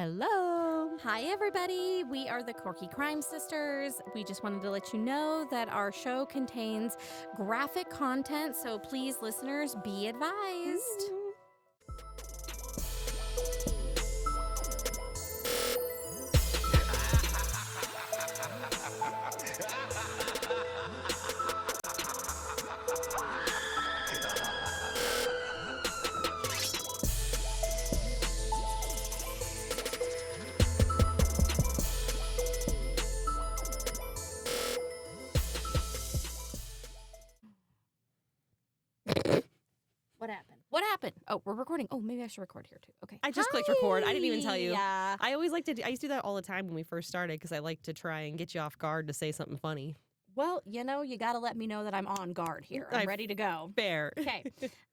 Hello. Hi, everybody. We are the Corky Crime Sisters. We just wanted to let you know that our show contains graphic content, so please, listeners, be advised. What happened? Oh, we're recording. Oh, maybe I should record here too. Okay. I just clicked record. I didn't even tell you. Yeah. I always like to. I used to do that all the time when we first started because I like to try and get you off guard to say something funny. Well, you know, you got to let me know that I'm on guard here. I'm ready to go. Fair. Okay.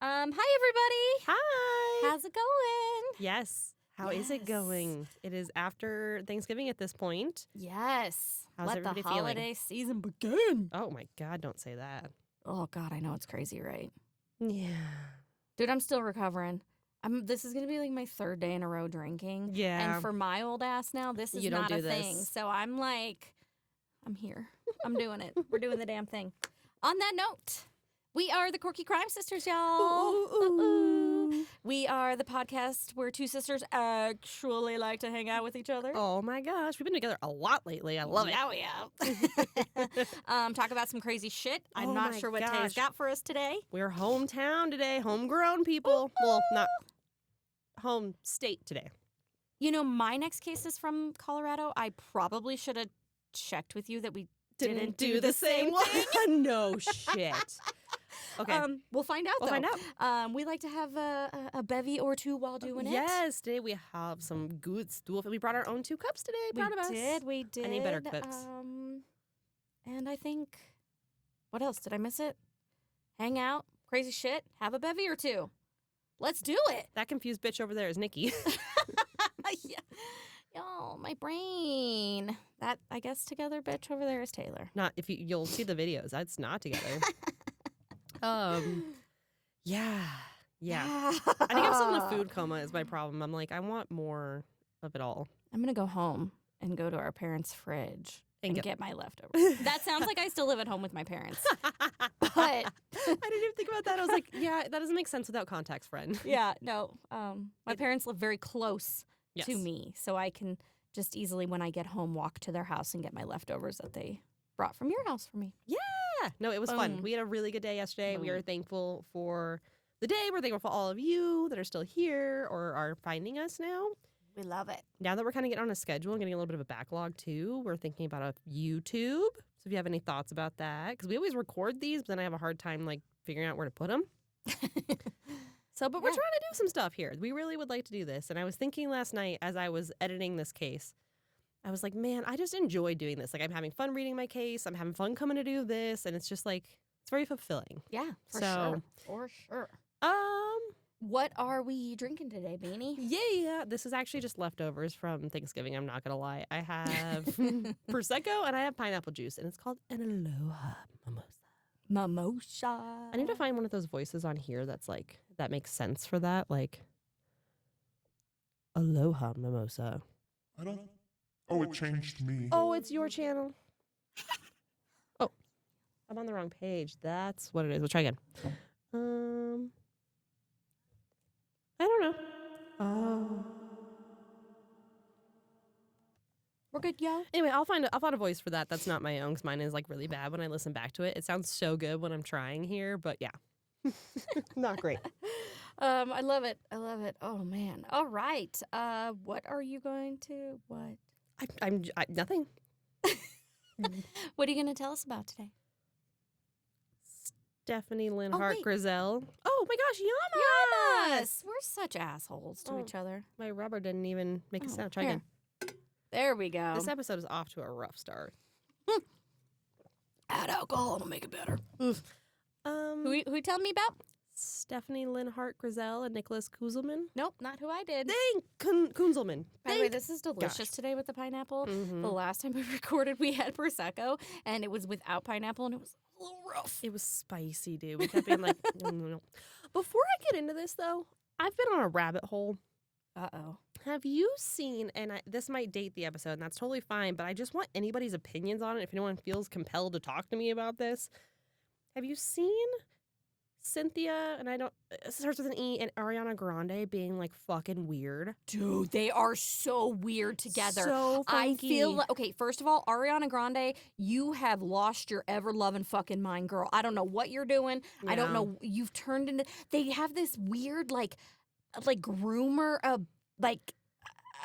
Hi, everybody. Hi. How's it going? Yes. How is it going? It is after Thanksgiving at this point. Yes. How's Let everybody the feeling? holiday season begin. Oh my God! Don't say that. Oh God, I know it's crazy, right? Yeah. Dude, I'm still recovering. This is gonna be like my third day in a row drinking. Yeah. And for my old ass now, this is You don't not do a this. thing. So I'm like, I'm here. I'm doing it. We're doing the damn thing. On that note, we are the Corky Crime Sisters, y'all. Ooh. We are the podcast where two sisters actually like to hang out with each other. Oh my gosh, we've been together a lot lately. I love it. Yeah, we have. Talk about some crazy shit. I'm Oh not my sure what gosh. Tay's got for us today. We're hometown today, homegrown people. Well, not home state today. You know, my next case is from Colorado. I probably should have checked with you that we didn't do the same one. No shit. Okay. We'll find out, We'll though. find out. We like to have a bevy or two while doing it. Yes, today we have some good stuff. We brought our own 2 cups today. Proud of us. We did. I need better clips. And I think, what else? Did I miss it? Hang out, crazy shit, have a bevy or two. Let's do it. That confused bitch over there is Nikki. Yeah. Yo, my brain. That, I guess, together bitch over there is Taylor. Not if you'll see the videos. That's not together. Yeah. I think I'm still in a food coma is my problem. I'm like, I want more of it all. I'm going to go home and go to our parents' fridge and get my leftovers. That sounds like I still live at home with my parents. But I didn't even think about that. I was like, yeah, that doesn't make sense without context, friend. yeah, no. My parents live very close to me, so I can just easily, when I get home, walk to their house and get my leftovers that they brought from your house for me. Yeah. No, it was fun. We had a really good day yesterday. We are thankful for the day. We're thankful for all of you that are still here or are finding us now. We love it. Now that we're kind of getting on a schedule and getting a little bit of a backlog too, we're thinking about a YouTube. So if you have any thoughts about that, because we always record these, but then I have a hard time like figuring out where to put them. But we're trying to do some stuff here. We really would like to do this. And I was thinking last night as I was editing this case, I was like, man, I just enjoy doing this. Like I'm having fun reading my case. I'm having fun coming to do this. And it's just like, it's very fulfilling. Yeah, for So, sure. For sure. What are we drinking today, Beanie? Yeah. This is actually just leftovers from Thanksgiving. I'm not going to lie. I have Prosecco and I have pineapple juice. And it's called an Aloha Mimosa. Mimosa. I need to find one of those voices on here that's like, that makes sense for that. Like, Aloha Mimosa. I don't. Oh, it changed me. Oh, it's your channel. Oh, I'm on the wrong page. That's what it is. We'll try again. I don't know. Oh. We're good, yo. Anyway, I'll find a voice for that. That's not my own because mine is like really bad when I listen back to it. It sounds so good when I'm trying here, but yeah. Not great. I love it. Oh, man. All right. What are you going to, what? I'm nothing. What are you going to tell us about today? Stephanie wait. Hart-Grizzell. Oh my gosh, Yamas! We're such assholes to each other. My rubber didn't even make a sound. Try again. There we go. This episode is off to a rough start. Add alcohol, it'll make it better. Oof. Who you telling me about? Stephanie Hart-Grizzell and Nicholas Kunselman. Nope, not who I did. Dang, Kunselman. By the way, this is delicious today with the pineapple. Mm-hmm. The last time we recorded, we had Prosecco, and it was without pineapple, and it was a little rough. It was spicy, dude. We kept being like, no. Before I get into this, though, I've been on a rabbit hole. Uh-oh. Have you seen, and this might date the episode, and that's totally fine, but I just want anybody's opinions on it if anyone feels compelled to talk to me about this. Have you seen Cynthia, and it starts with an E, and Ariana Grande being like fucking weird? Dude, they are so weird together. So I funky. feel like, okay, first of all, Ariana Grande, you have lost your ever-loving fucking mind, girl. I don't know what you're doing. I don't Yeah. know. You've turned into, they have this weird, like groomer,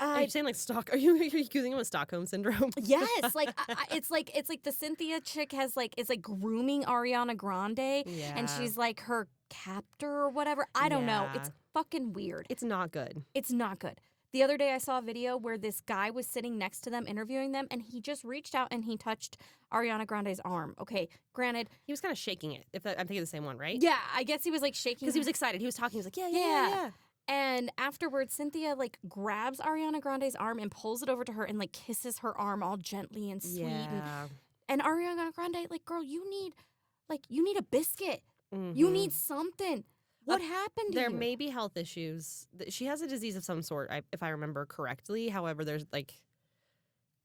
Are you saying like are you accusing him of Stockholm syndrome? yes, like it's like the Cynthia chick has like is like grooming Ariana Grande, Yeah. and she's like her captor or whatever. I don't know. Yeah. It's fucking weird. It's not good. It's not good. The other day I saw a video where this guy was sitting next to them interviewing them, and he just reached out and he touched Ariana Grande's arm. Okay, granted, He was kind of shaking it. I'm thinking the same one, right? yeah, I guess he was like shaking Because he was excited. He was talking. He was like, yeah. Yeah. And afterwards, Cynthia like grabs Ariana Grande's arm and pulls it over to her and like kisses her arm all gently and sweet. Yeah. And Ariana Grande, like, girl, you need a biscuit. Mhm. You need something. What happened to There you? may be health issues. She has a disease of some sort, if I remember correctly. However, there's like,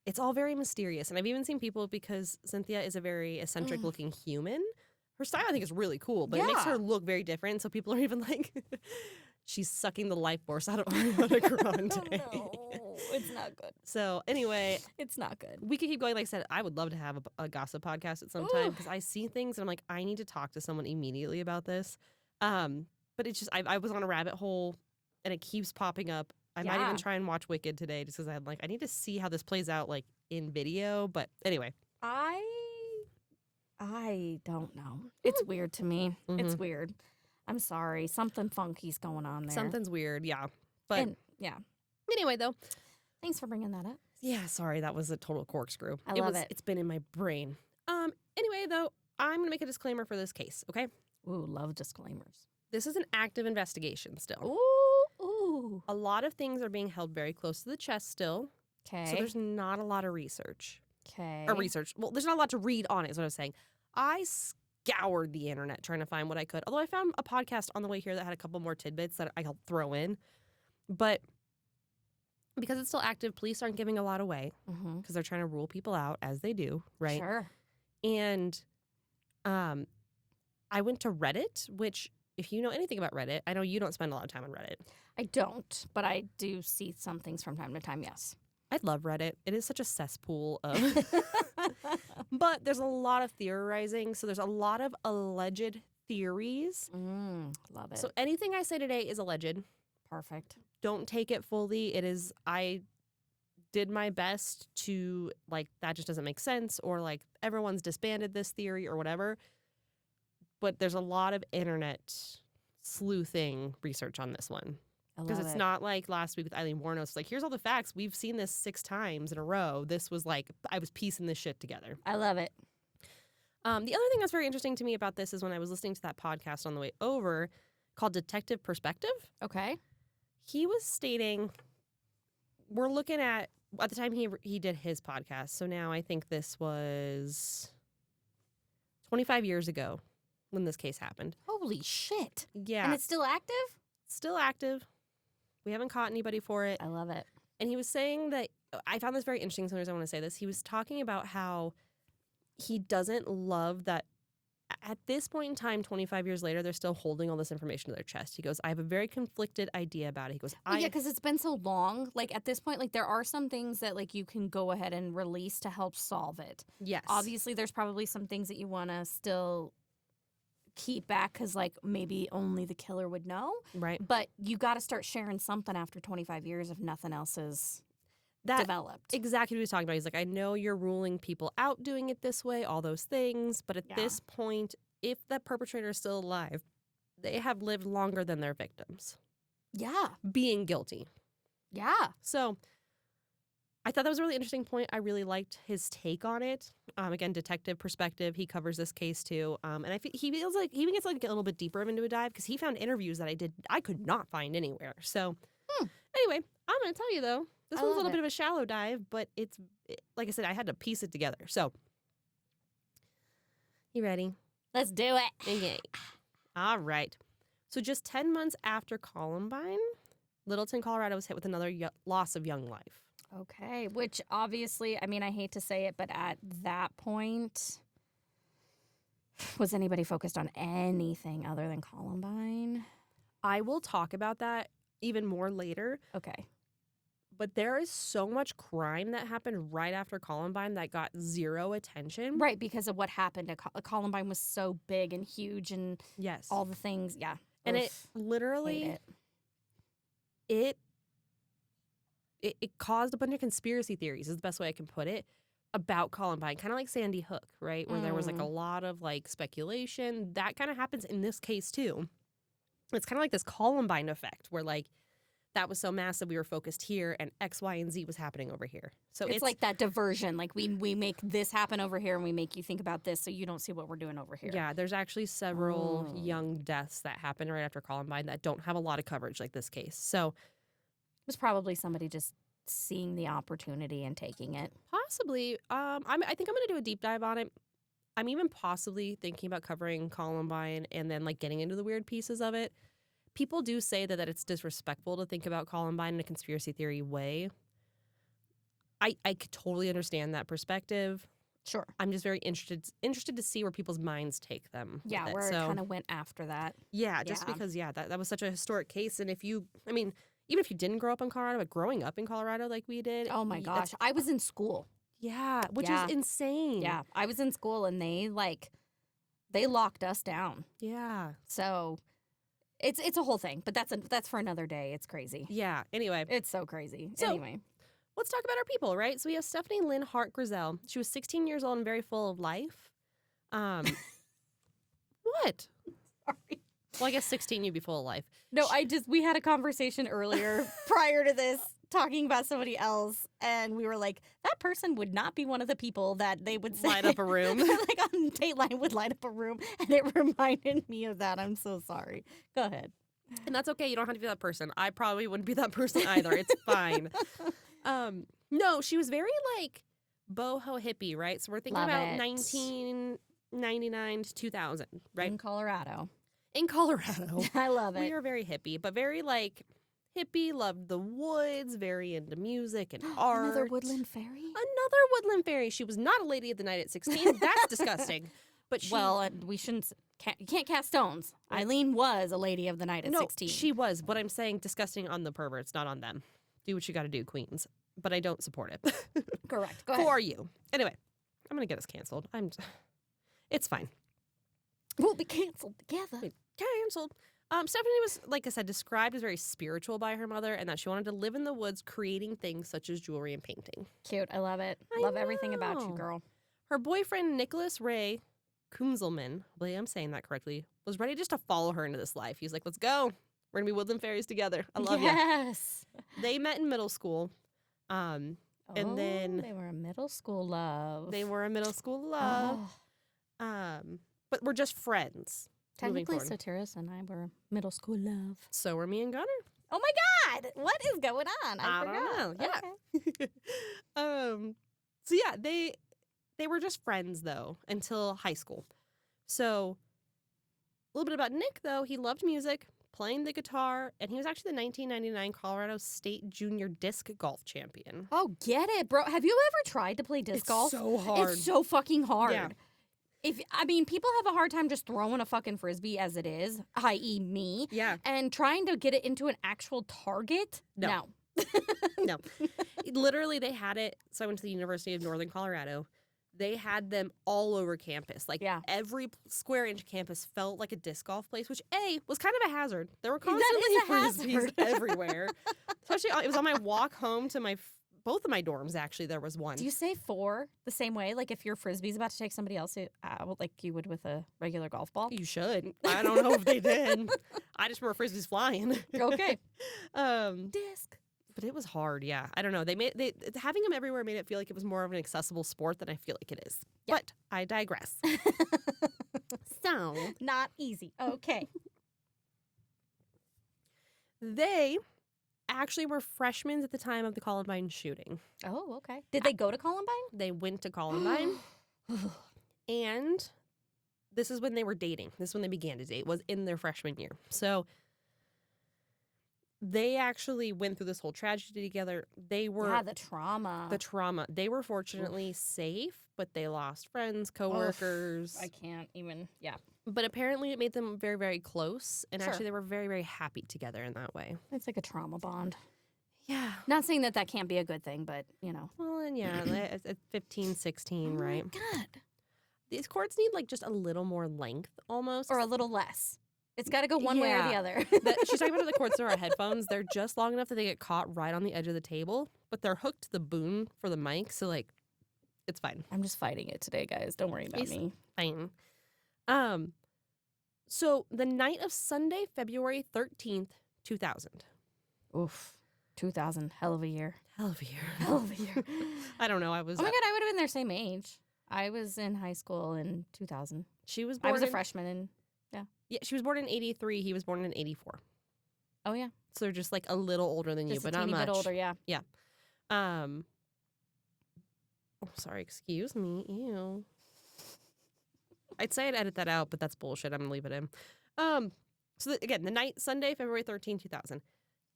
it's all very mysterious. And I've even seen people, because Cynthia is a very eccentric looking human. Her style, I think, is really cool, but it makes Yeah. her look very different. So people are even like, she's sucking the life force out of Ariana Grande. No, it's not good. So anyway, It's not good. we could keep going. Like I said, I would love to have a gossip podcast at some time, Ooh. because I see things and I'm like, I need to talk to someone immediately about this. But it's just, I was on a rabbit hole and it keeps popping up. I might Yeah. even try and watch Wicked today, just because I'm like, I need to see how this plays out like in video. But anyway. I don't know. It's weird to me. It's Mhm. weird. I'm sorry. Something funky's going on there. Something's weird, yeah. But And, yeah. anyway, though, Thanks for bringing that up. yeah, sorry, that was a total corkscrew. I love it. It's been in my brain. Anyway, though, I'm gonna make a disclaimer for this case, okay? Ooh, love disclaimers. This is an active investigation still. Ooh. A lot of things are being held very close to the chest still. Okay. So there's not a lot of research. Okay. Or research. Well, there's not a lot to read on it, is what I was saying. I scoured the internet trying to find what I could. Although I found a podcast on the way here that had a couple more tidbits that I'll throw in. But because it's still active, police aren't giving a lot away, Mm-hmm. because they're trying to rule people out, as they do, right? Sure. And I went to Reddit, which, if you know anything about Reddit, I know you don't spend a lot of time on Reddit. I don't, but I do see some things from time to time, yes. I love Reddit. It is such a cesspool of... But there's a lot of theorizing, so there's a lot of alleged theories. Love it. So anything I say today is alleged. Perfect. Don't take it fully. It is, I did my best to, like, that just doesn't make sense, or like everyone's disbanded this theory or whatever. But there's a lot of internet sleuthing research on this one. I love Because it's it. not like last week with Eileen Warnos. It's like, here's all the facts. We've seen this 6 times in a row. This was like, I was piecing this shit together. I love it. The other thing that's very interesting to me about this is when I was listening to that podcast on the way over called Detective Perspective, Okay. he was stating, we're looking at the time he did his podcast. So now I think this was 25 years ago when this case happened. Holy shit. Yeah. And it's still active? Still active. We haven't caught anybody for it. I love it. And he was saying that, I found this very interesting, so I want to say this. He was talking about how he doesn't love that at this point in time, 25 years later, they're still holding all this information to their chest. He goes, I have a very conflicted idea about it. He goes, Yeah, because it's been so long. Like, at this point, like, there are some things that, like, you can go ahead and release to help solve it. yes. Obviously, there's probably some things that you want to still keep back because, like, maybe only the killer would know. Right. But you got to start sharing something after 25 years if nothing else is That developed. exactly what he was talking about. He's like, I know you're ruling people out doing it this way, all those things. But at Yeah. this point, if the perpetrator is still alive, they have lived longer than their victims, Yeah. being guilty. Yeah. So I thought that was a really interesting point. I really liked his take on it. Again, detective perspective. He covers this case too. And he feels like he even gets like a little bit deeper into a dive because he found interviews that I could not find anywhere. So anyway, I'm going to tell you though, this I one's a love little it. bit of a shallow dive, but like I said, I had to piece it together. So you ready? Let's do it. Okay. All right. So just 10 months after Columbine, Littleton, Colorado was hit with another loss of young life. Okay, which obviously, I mean, I hate to say it, but at that point, was anybody focused on anything other than Columbine? I will talk about that even more later. Okay. But there is so much crime that happened right after Columbine that got zero attention. Right, because of what happened to Columbine was so big and huge and Yes. all the things. Yeah. And Oof, it literally, hate it caused a bunch of conspiracy theories is the best way I can put it about Columbine. Kind of like Sandy Hook, right? Where there was like a lot of like speculation. That kind of happens in this case too. It's kind of like this Columbine effect where like that was so massive we were focused here and X, Y, and Z was happening over here. So it's like that diversion. Like we make this happen over here and we make you think about this so you don't see what we're doing over here. Yeah, there's actually several young deaths that happened right after Columbine that don't have a lot of coverage like this case. So it was probably somebody just seeing the opportunity and taking it. possibly, I think I'm going to do a deep dive on it. I'm even possibly thinking about covering Columbine and then like getting into the weird pieces of it. People do say that it's disrespectful to think about Columbine in a conspiracy theory way. I could totally understand that perspective. Sure. I'm just very interested to see where people's minds take them. Yeah, with where it. it So, kind of went after that. yeah, just Yeah. because that was such a historic case, and even if you didn't grow up in Colorado, but growing up in Colorado like we did, Oh my gosh. I was in school. which Yeah. is insane. Yeah. I was in school and they locked us down. Yeah. So it's a whole thing, but that's for another day. It's crazy. Yeah. Anyway, It's so crazy. So- anyway. let's talk about our people, right? So we have Stephanie Lynn Hart-Grizzell. She was 16 years old and very full of life. What? Sorry. Well, I guess 16 you'd be full of life. No, we had a conversation earlier prior to this talking about somebody else, and we were like, that person would not be one of the people that they would say Light up a room. like on Dateline would light up a room, and it reminded me of that. I'm so sorry. Go ahead. And that's okay. You don't have to be that person. I probably wouldn't be that person either. It's fine. No, she was very like boho hippie, right? So we're thinking Love about it. 1999 to 2000, right? In Colorado. In Colorado. I love We it. are very hippie, but very like hippie, loved the woods, very into music and art. Another woodland fairy? Another woodland fairy. She was not a lady of the night at 16. That's disgusting. But she, Well, we shouldn't. You can't cast stones. Eileen was a lady of the night at no, 16. she was. But I'm saying disgusting on the perverts, not on them. Do what you got to do, queens. But I don't support it. Correct. Go ahead. For you. Anyway, I'm going to get us canceled. It's fine. We'll be canceled together. Canceled. Stephanie was, like I said, described as very spiritual by her mother and that she wanted to live in the woods creating things such as jewelry and painting. Cute. I love it. I Love everything about you, know. girl. Her boyfriend, Nicholas Ray Kunselman, hopefully I'm saying that correctly, was ready just to follow her into this life. He's like, let's go. We're going to be woodland fairies together. I love you. Yes. They met in middle school. And then they were a middle school love. they were a middle school love. Oh. But we're just friends. moving Technically, forward. Soteris and I were middle school love. So were me and Gunner. Oh my God! What is going on? I forgot. don't know. Yeah. Okay. So yeah, they were just friends though until high school. So a little bit about Nick though, he loved music, playing the guitar, and he was actually the 1999 Colorado State Junior Disc Golf Champion. Oh, get it, bro. Have you ever tried to play disc golf? So hard. It's so fucking hard. Yeah. People have a hard time just throwing a fucking frisbee as it is, i.e. me, Yeah. and trying to get it into an actual target. No. No. Literally, they had it. So I went to the University of Northern Colorado. They had them all over campus. Like Yeah. every square inch of campus felt like a disc golf place, which was kind of a hazard. There were That constantly is a hazard. frisbees everywhere. Especially, it was on my walk home to both of my dorms, actually, there was one. Do you say four the same way? Like if your frisbee's about to take somebody else out, like you would with a regular golf ball? You should. I don't know if they did. I just remember frisbees flying. Okay. Disc. But it was hard, yeah. I don't know. Having them everywhere made it feel like it was more of an accessible sport than I feel like it is. Yeah. But I digress. So Not easy. Okay. they actually were freshmen at the time of the Columbine shooting. Oh, okay. Did they go to Columbine? They went to Columbine, and this is when they were dating. This is when they began to date, was in their freshman year. So they actually went through this whole tragedy together. They were Yeah, the trauma. the trauma. They were fortunately safe, but they lost friends, coworkers. I can't even. Yeah. But apparently, it made them very, very close, and Sure. actually, they were very, very happy together in that way. It's like a trauma bond. Yeah. Not saying that can't be a good thing, but, you know. Well, and yeah, at 15, 16, right? Oh my God. These cords need like just a little more length, almost. Or a little less. It's got to go one way or the Yeah. other. She's talking about the cords to our headphones. They're just long enough that they get caught right on the edge of the table, but they're hooked to the boom for the mic, so like, it's fine. I'm just fighting it today, guys. Don't worry about It's me. Fine. So the night of Sunday, February 13th, 2000. Oof. 2000. Hell of a year. Hell of a year. Hell of a year. I don't know. I was. Oh my God, I would have been their same age. I was in high school in 2000. She was born. I was a freshman in. Yeah, she was born in 83. He was born in 84. Oh yeah, So they're just like a little older than you, just but a not teeny much. bit older. Yeah. Oh, sorry. Excuse me. Ew. I'd say I'd edit that out, but that's bullshit. I'm gonna leave it in. So again, the night, Sunday, February 13, 2000.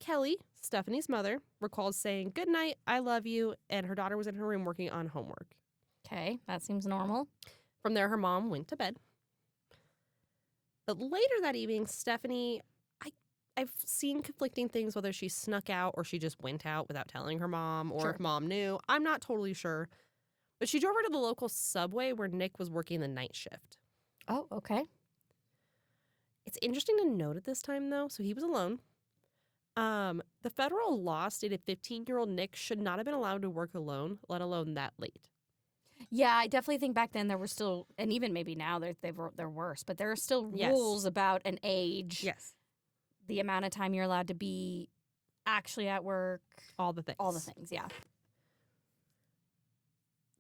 Kelly, Stephanie's mother, recalls saying, "Good night, I love you," and her daughter was in her room working on homework. Okay, that seems normal. From there, her mom went to bed. But later that evening, Stephanie, I've seen conflicting things, whether she snuck out or she just went out without telling her mom, or Sure. if mom knew. I'm not totally sure. But she drove her to the local subway where Nick was working the night shift. Oh, okay. It's interesting to note at this time, though, so he was alone. The federal law stated 15-year-old Nick should not have been allowed to work alone, let alone that late. Yeah, I definitely think back then there were still, and even maybe now they're worse, but there are still Yes. rules about an age, Yes. the amount of time you're allowed to be actually at work, All the things. all the things. Yeah.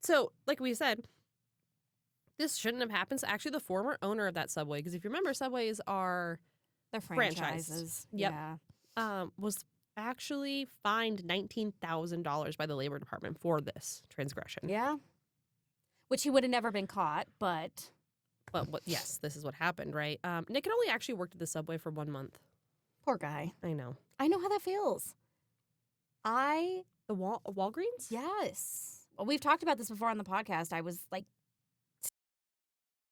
So, like we said, this shouldn't have happened. So actually, the former owner of that subway, because if you remember, subways are They're Franchised. franchises. Yep. Yeah. was actually fined $19,000 by the labor department for this transgression. Yeah. Which he would have never been caught, but But yes, this is what happened, right? Nick had only actually worked at the subway for 1 month. poor guy. I know. I know how that feels. The Walgreens? Yes. Well, we've talked about this before on the podcast. I was like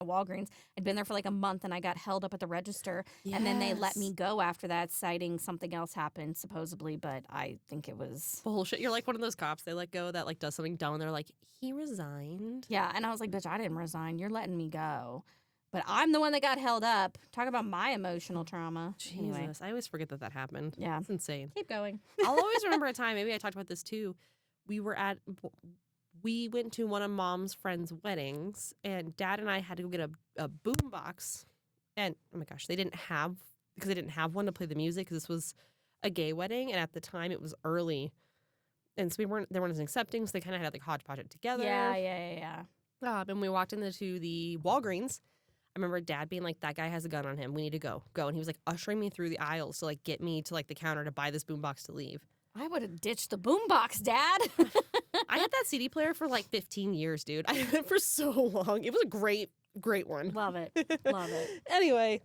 Walgreens. I'd been there for like a month and I got held up at the register. And then they let me Yes. go after that, citing something else happened, supposedly, but I think it was. Bullshit. You're like one of those cops they let go that like does something dumb and they're like, he resigned. Yeah, and I was like, bitch, I didn't resign. You're letting me go. But I'm the one that got held up. Talk about my emotional trauma. Jesus. Anyway, I always forget that happened. yeah. It's insane. Keep going. I'll always remember a time, maybe I talked about this too. We went to one of Mom's friends' weddings, and Dad and I had to go get a boom box. And oh my gosh, they didn't have one to play the music because this was a gay wedding, and at the time it was early, and so they weren't as accepting. So they kind of had like hodgepodge it together. Yeah. And we walked into the Walgreens. I remember Dad being like, "That guy has a gun on him. We need to go." And he was like ushering me through the aisles to like get me to like the counter to buy this boombox to leave. I would have ditched the boombox, Dad. I had that CD player for like 15 years, dude. I had it for so long. It was a great one. Love it. Love it. Anyway,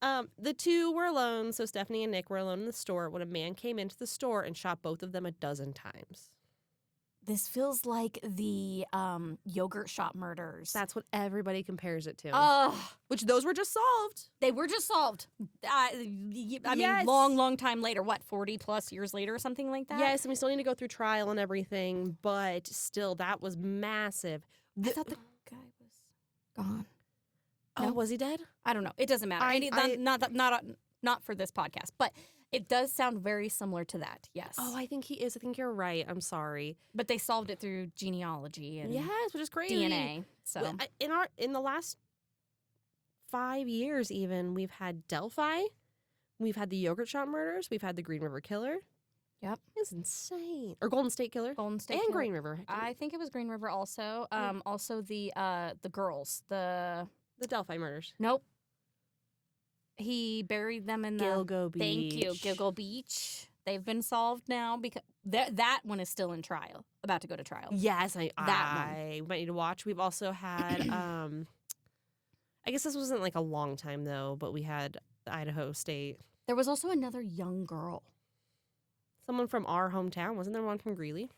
the two were alone. So Stephanie and Nick were alone in the store when a man came into the store and shot both of them 12 times. This feels like the yogurt shop murders. That's what everybody compares it to. Oh, Which those were just solved. they were just solved. I mean, Yes. long time later. What, 40 plus years later or something like that? Yes, and we still need to go through trial and everything, but still, that was massive. I thought the guy was gone. Oh, No? was he dead? I don't know. It doesn't matter. Not for this podcast, but it does sound very similar to that. Yes. Oh, I think he is. I think you're right. I'm sorry. But they solved it through genealogy and Yes, which is crazy. DNA. So Well, in the last 5 years, even we've had Delphi, we've had the yogurt shop murders, we've had the Green River Killer. Yep. It's insane. Or Golden State Killer Golden State and Killer. Green River. I think it was Green River also. Also the girls. The Delphi murders. Nope. He buried them in the. Gilgo Beach. Thank you, Gilgo Beach. They've been solved now because that one is still in trial, about to go to trial. Yes, I That might need to watch. We've also had I guess this wasn't like a long time though, but we had the Idaho State. There was also another young girl. Someone from our hometown. Wasn't there one from Greeley?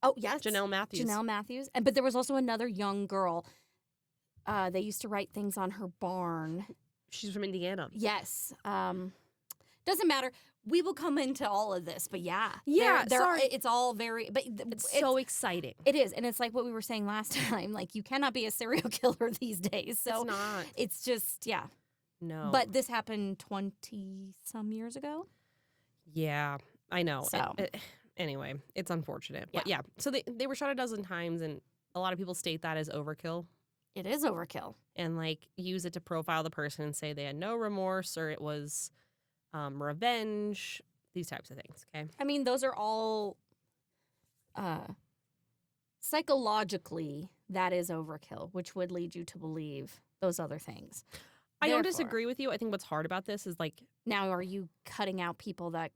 Oh, yes. Janelle Matthews. Janelle Matthews. But there was also another young girl. They used to write things on her barn. She's from Indiana. Yes. Doesn't matter. We will come into all of this, but yeah. Yeah, sorry. It's all very... But It's so exciting. It is, and it's like what we were saying last time. Like, you cannot be a serial killer these days. So It's not. It's just, yeah. No. But this happened 20-some years ago. Yeah, I know. So. Anyway, it's unfortunate. But yeah, so they were shot a dozen times, and a lot of people state that as overkill. It is overkill. And, like, use it to profile the person and say they had no remorse or it was revenge, these types of things, okay? I mean, those are all psychologically, that is overkill, which would lead you to believe those other things. I don't Therefore, disagree with you. I think what's hard about this is, like... Now, are you cutting out people that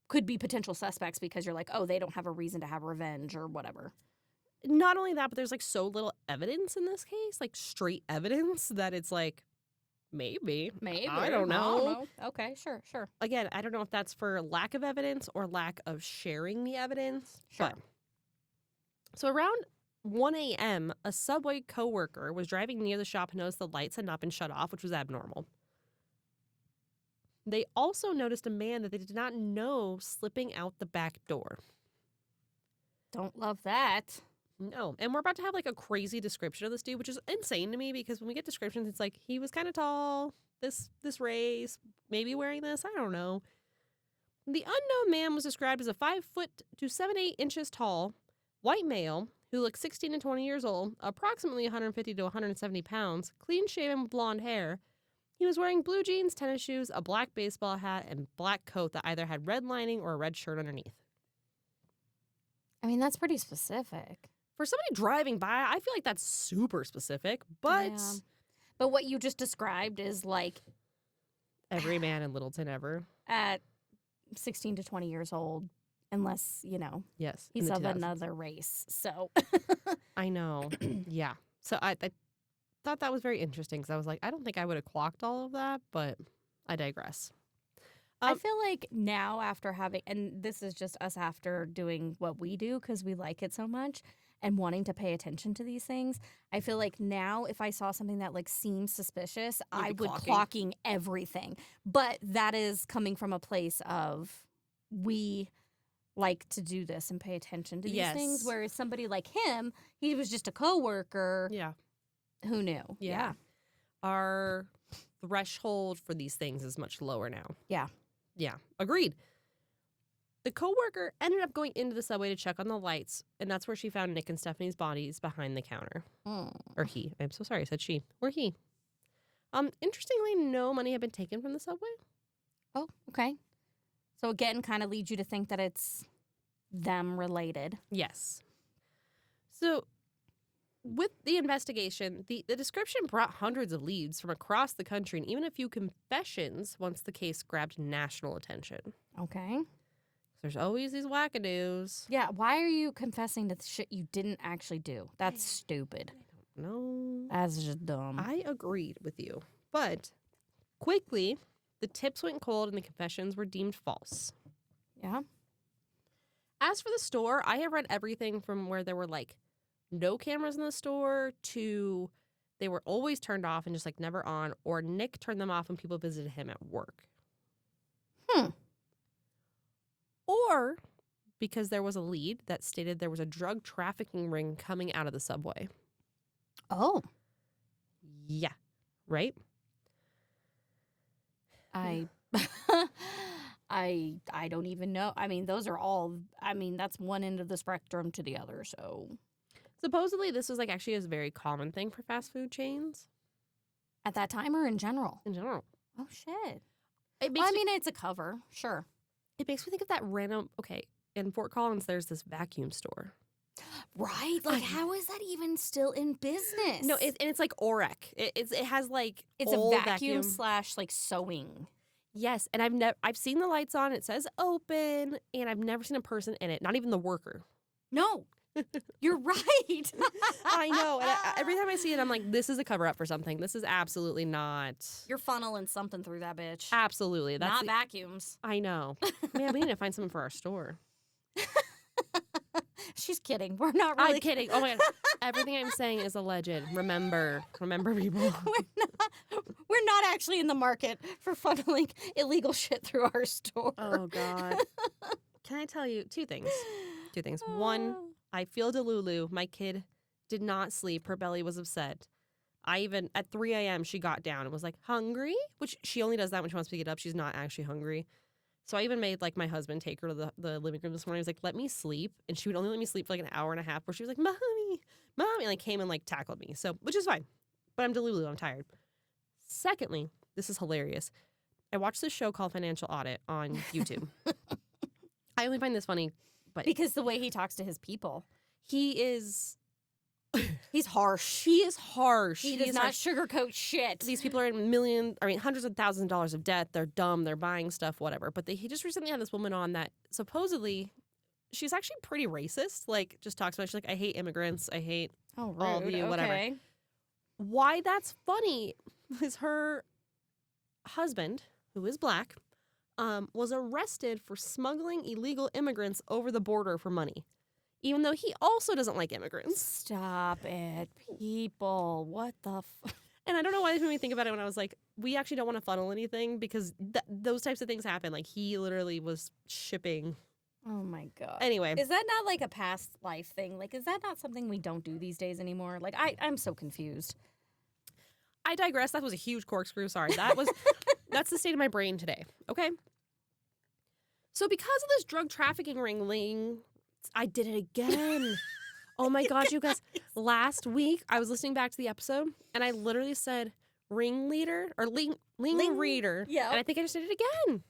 could be potential suspects because you're like, oh, they don't have a reason to have revenge or whatever? Not only that, but there's, like, so little evidence in this case, like, straight evidence, that it's like, maybe. I don't know. Okay, sure. Again, I don't know if that's for lack of evidence or lack of sharing the evidence. Sure. But, so around 1 a.m., a Subway coworker was driving near the shop and noticed the lights had not been shut off, which was abnormal. They also noticed a man that they did not know slipping out the back door. Don't love that. No. And we're about to have, like, a crazy description of this dude, which is insane to me because when we get descriptions, it's like, he was kind of tall, this race, maybe wearing this, I don't know. The unknown man was described as a 5 foot to 7-8 inches tall, white male who looked 16 to 20 years old, approximately 150 to 170 pounds, clean-shaven with blonde hair. He was wearing blue jeans, tennis shoes, a black baseball hat, and black coat that either had red lining or a red shirt underneath. I mean, that's pretty specific. For somebody driving by, I feel like that's super specific, but... Yeah. But what you just described is like... Every man in Littleton ever. At 16 to 20 years old, unless, Yes. he's of 2000s. another race, so... I know. Yeah. So I thought that was very interesting because I was like, I don't think I would have clocked all of that, but I digress. I feel like now after having... And this is just us after doing what we do because we like it so much... and wanting to pay attention to these things, I feel like now if I saw something that like seems suspicious, I would clocking everything. But that is coming from a place of we like to do this and pay attention to these things. Whereas somebody like him, he was just a coworker. Yeah. Who knew? Yeah. Our threshold for these things is much lower now. Yeah. Yeah. Agreed. The coworker ended up going into the Subway to check on the lights, and that's where she found Nick and Stephanie's bodies behind the counter. Or he. I'm so sorry, I said she. Or he. Interestingly, no money had been taken from the Subway. Oh, okay. So again, kind of leads you to think that it's them related. Yes. So with the investigation, the description brought hundreds of leads from across the country and even a few confessions once the case grabbed national attention. Okay. There's always these wackadoos. Yeah, why are you confessing to shit you didn't actually do? That's stupid. No. That's just dumb. I agreed with you. But quickly, the tips went cold and the confessions were deemed false. Yeah. As for the store, I have read everything from where there were like no cameras in the store to they were always turned off and just like never on, or Nick turned them off when people visited him at work. Or because there was a lead that stated there was a drug trafficking ring coming out of the Subway. Oh. Yeah. Right? I don't even know. I mean, those are all, that's one end of the spectrum to the other, so. Supposedly, this was like actually a very common thing for fast food chains. At that time or in general? In general. Oh, shit. It's a cover, sure. It makes me think of that random, in Fort Collins, there's this vacuum store. Right? Like, how is that even still in business? No, it's like Orek. It has like it's old a vacuum / like sewing. Yes, and I've seen the lights on. It says open, and I've never seen a person in it. Not even the worker. No. You're right. I know. And every time I see it, I'm like, this is a cover up for something. This is absolutely not. You're funneling something through that bitch. Absolutely. That's Not vacuums. I know. Man, we need to find something for our store. She's kidding. We're not really I'm kidding. Oh my God. Everything I'm saying is alleged. Remember, people. We're not actually in the market for funneling illegal shit through our store. Oh God. Can I tell you two things? One, I feel Delulu. My kid did not sleep. Her belly was upset. At 3 a.m., she got down and was like, hungry? Which she only does that when she wants to pick it up. She's not actually hungry. So I even made like my husband take her to the living room this morning. He was like, let me sleep. And she would only let me sleep for like an hour and a half where she was like, mommy, and like came and like tackled me. So, which is fine. But I'm Delulu. I'm tired. Secondly, this is hilarious. I watched this show called Financial Audit on YouTube. I only find this funny, but Because the way he talks to his people. he's harsh. He is harsh. He does is not harsh. sugarcoat shit. These people are in hundreds of thousands of dollars of debt. They're dumb. They're buying stuff, whatever. But he just recently had this woman on that supposedly she's actually pretty racist. Like, just talks about, she's like, I hate immigrants. I hate rude. all of you, whatever. Okay. Why that's funny is her husband, who is black, was arrested for smuggling illegal immigrants over the border for money, even though he also doesn't like immigrants. Stop it, people. What the And I don't know why this made me think about it when I was like, we actually don't want to funnel anything because those types of things happen. Like, he literally was shipping. Oh, my God. Anyway. Is that not like a past life thing? Like, is that not something we don't do these days anymore? Like, I'm so confused. I digress. That was a huge corkscrew. Sorry. That's the state of my brain today. Okay. So because of this drug trafficking ring, I did it again. Oh my God, you guys. Last week, I was listening back to the episode and I literally said ringleader or ling reader. Yeah. And I think I just did it again.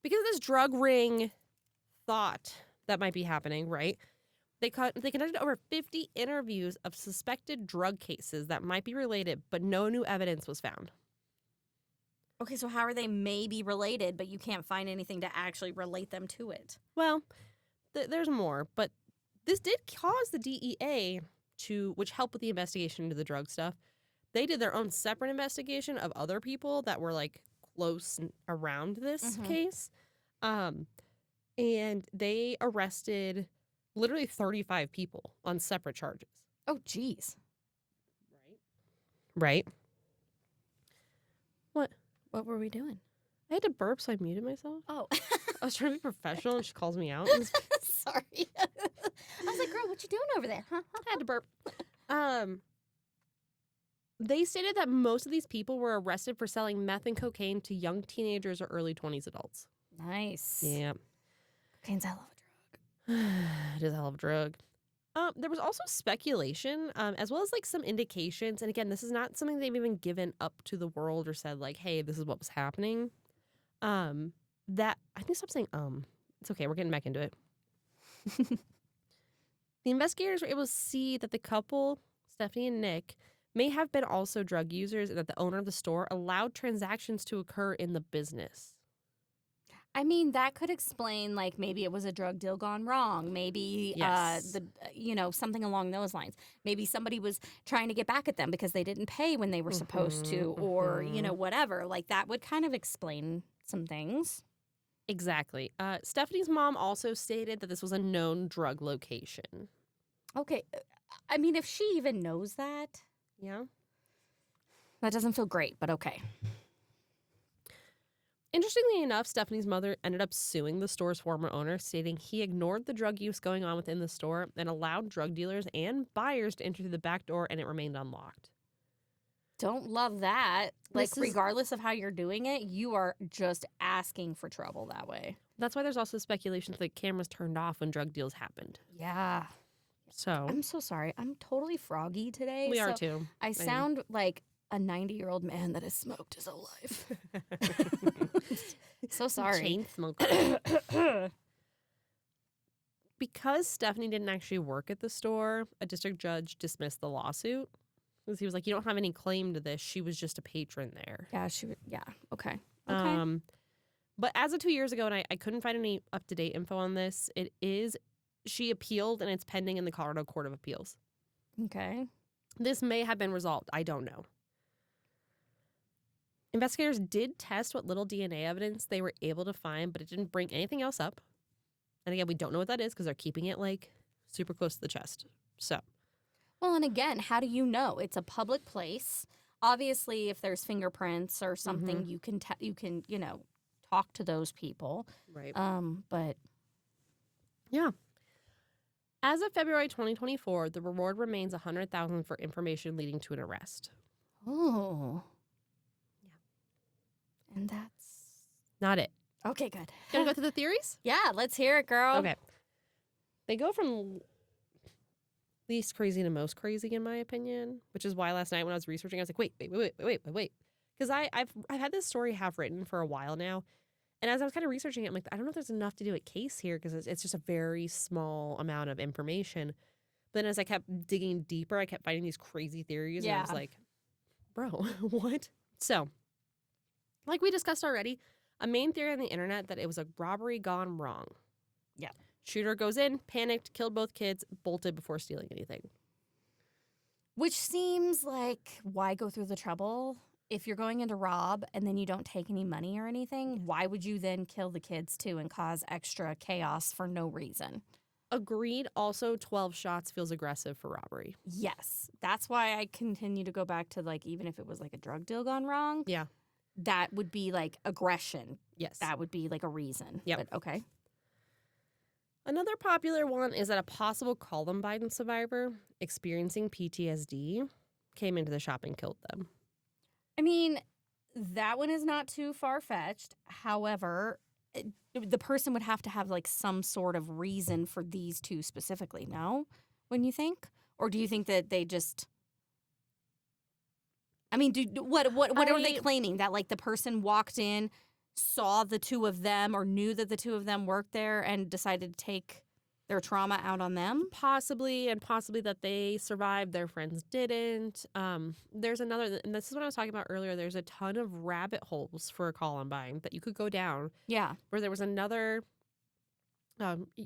Because of this drug ring thought that might be happening, right? They conducted over 50 interviews of suspected drug cases that might be related, but no new evidence was found. Okay, so how are they maybe related, but you can't find anything to actually relate them to it? Well, there's more, but this did cause the DEA which helped with the investigation into the drug stuff. They did their own separate investigation of other people that were like close around this case. And they arrested literally 35 people on separate charges. Oh, geez. Right? What? What were we doing? I had to burp, so I muted myself. Oh. I was trying to be professional, and she calls me out. Sorry. I was like, girl, what you doing over there? Huh? I had to burp. They stated that most of these people were arrested for selling meth and cocaine to young teenagers or early 20s adults. Nice. Yeah. Cocaine's a hell of a drug. It is a hell of a drug. There was also speculation, as well as like some indications. And again, this is not something they've even given up to the world or said like, hey, this is what was happening. That I need to stop saying It's okay. We're getting back into it. The investigators were able to see that the couple, Stephanie and Nick, may have been also drug users and that the owner of the store allowed transactions to occur in the business. I mean, that could explain, like, maybe it was a drug deal gone wrong. Maybe, Yes. Something along those lines. Maybe somebody was trying to get back at them because they didn't pay when they were supposed to or, whatever. Like, that would kind of explain some things. Exactly. Stephanie's mom also stated that this was a known drug location. Okay. I mean, if she even knows that, Yeah. that doesn't feel great, but okay. Interestingly enough, Stephanie's mother ended up suing the store's former owner, stating he ignored the drug use going on within the store and allowed drug dealers and buyers to enter through the back door, and it remained unlocked. Don't love that. Like, This is- regardless of how you're doing it, you are just asking for trouble that way. That's why there's also speculation that the cameras turned off when drug deals happened. Yeah. So I'm so sorry. I'm totally froggy today. we are so too. I sound like a 90-year-old man that has smoked his whole life. So sorry. Chain smoker. Because Stephanie didn't actually work at the store, a district judge dismissed the lawsuit. Because he was like, you don't have any claim to this. She was just a patron there. Yeah, okay. Okay. But as of 2 years ago, and I couldn't find any up-to-date info on this, it is She appealed, and it's pending in the Colorado Court of Appeals. Okay. This may have been resolved. I don't know. Investigators did test what little DNA evidence they were able to find, but it didn't bring anything else up. And again, we don't know what that is because they're keeping it like super close to the chest. So, Well, and again, how do you know? It's a public place. Obviously, if there's fingerprints or something, you can talk to those people. right. But Yeah. As of February 2024, the reward remains $100,000 for information leading to an arrest. oh, Yeah. and that's Not it. okay. Good. Gonna go through the theories? Yeah, let's hear it, girl. Okay. They go from least crazy to most crazy, in my opinion, which is why last night when I was researching, I was like, wait. Because I've had this story half written for a while now. And as I was kind of researching it, I'm like, I don't know if there's enough to do a case here because it's just a very small amount of information. But then as I kept digging deeper, I kept finding these crazy theories. And I was Yeah. like, bro, what? So, like we discussed already, a main theory on the internet that it was a robbery gone wrong. Yeah. Shooter goes in, panicked, killed both kids, bolted before stealing anything. Which seems like, why go through the trouble? If you're going in to rob and then you don't take any money or anything, why would you then kill the kids too and cause extra chaos for no reason? Agreed. Also, 12 shots feels aggressive for robbery. Yes. That's why I continue to go back to, like, even if it was like a drug deal gone wrong, Yeah. that would be like aggression. Yes. That would be like a reason. Yep. But okay. Another popular one is that a possible Columbine survivor experiencing PTSD came into the shop and killed them. I mean, that one is not too far-fetched. However, the person would have to have like some sort of reason for these two specifically, no? When you think? Or do you think that they just... I mean, what are they claiming? That like the person walked in, saw the two of them, or knew that the two of them worked there and decided to take their trauma out on them? Possibly, and possibly that they survived, their friends didn't. There's another, and this is what I was talking about earlier, there's a ton of rabbit holes for Columbine that you could go down. Yeah. Where there was another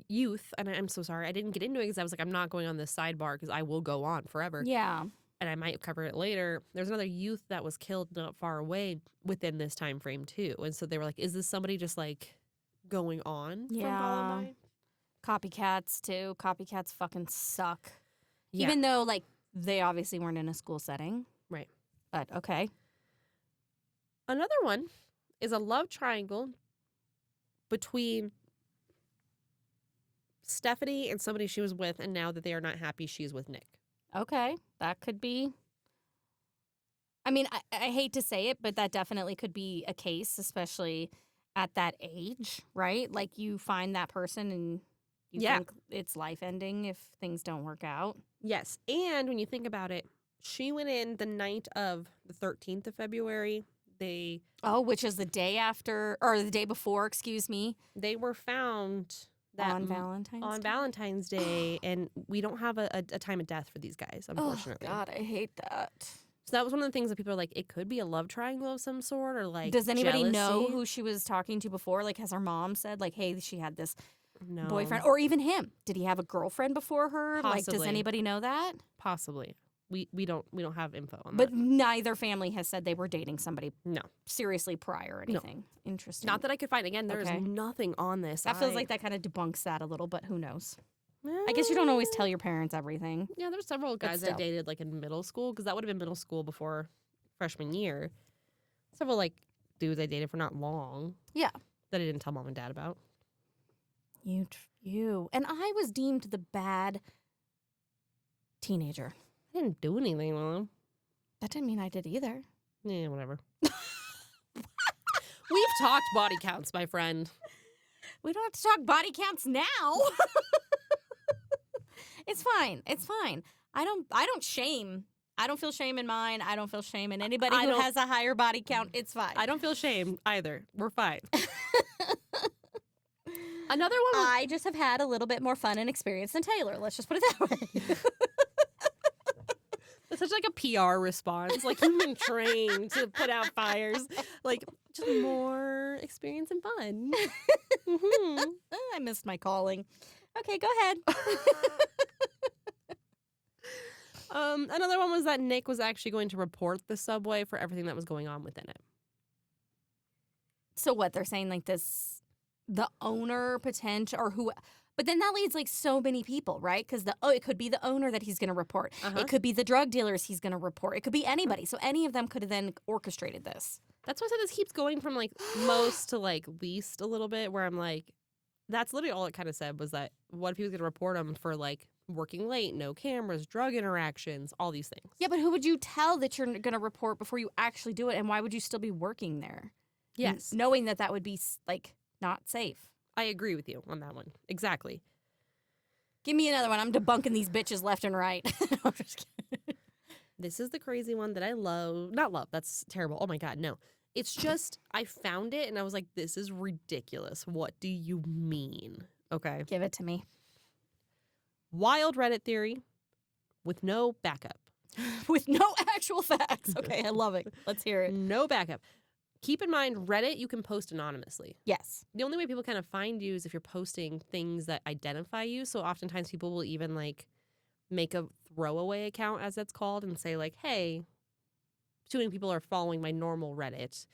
youth, and I'm so sorry, I didn't get into it because I was like, I'm not going on this sidebar because I will go on forever. Yeah. And I might cover it later. There's another youth that was killed not far away within this time frame too. And so they were like, is this somebody just like going on from Columbine? Copycats too. Copycats fucking suck. Yeah. Even though like they obviously weren't in a school setting. Right. But okay. Another one is a love triangle between Stephanie and somebody she was with, and now that they are not happy, she's with Nick. Okay. That could be. I mean, I hate to say it, but that definitely could be a case, especially at that age, right? Like you find that person and you think it's life ending if things don't work out. Yes. And when you think about it, she went in the night of the 13th of February. Which is the day after, or the day before, excuse me. They were found On Valentine's Day? Day, and we don't have a time of death for these guys, unfortunately. Oh, God, I hate that. So that was one of the things that people are like, it could be a love triangle of some sort, or like, does anybody know jealousy. who she was talking to before? Like, has her mom said, like, hey, she had this No. boyfriend? Or even him. Did he have a girlfriend before her? Like, does Possibly. anybody know that? Possibly. We don't have info on But that. neither family has said they were dating somebody No. seriously prior or anything. Interesting. Not that I could find. Again, there is Okay. nothing on this. That feels like that kind of debunks that a little, but who knows? I guess you don't always tell your parents everything. Yeah, there's several But guys I still. dated like in middle school, because that would have been middle school before freshman year. Several like dudes I dated for not long. Yeah. That I didn't tell mom and dad about. You. And I was deemed the bad teenager. I didn't do anything with them. That didn't mean I did either. Yeah, whatever. We've talked body counts, my friend. We don't have to talk body counts now. It's fine. It's fine. I don't shame. I don't feel shame in mine. I don't feel shame in anybody I who don't- has a higher body count. It's fine. I don't feel shame either. We're fine. Another one was I just have had a little bit more fun and experience than Taylor. Let's just put it that way. it's such like a PR response. Like you've been trained to put out fires. Like just more experience and fun. Mm-hmm. I missed my calling. Okay, go ahead. Another one was that Nick was actually going to report the subway for everything that was going on within it. So what, they're saying like this, the owner potential or who, but then that leads like so many people, right? Because it could be the owner that he's going to report. Uh-huh. It could be the drug dealers he's going to report. It could be anybody. So any of them could have then orchestrated this. That's why I said this keeps going from like most to like least a little bit, where I'm like, that's literally all it kind of said was that what if he was going to report him for like working late, no cameras, drug interactions, all these things. Yeah, but who would you tell that you're going to report before you actually do it? And why would you still be working there? Yes. Knowing that would be like not safe. I agree with you on that one. Exactly. Give me another one. I'm debunking these bitches left and right. No, I'm just kidding. This is the crazy one that I love. Not love. That's terrible. Oh my God, no. It's just, I found it and I was like, this is ridiculous. What do you mean? Okay. Give it to me. Wild Reddit theory with no backup. With no actual facts. Okay, I love it. Let's hear it. No backup. Keep in mind, Reddit, you can post anonymously. Yes. The only way people kind of find you is if you're posting things that identify you. So oftentimes people will even like make a throwaway account, as it's called, and say like, hey, too many people are following my normal Reddit.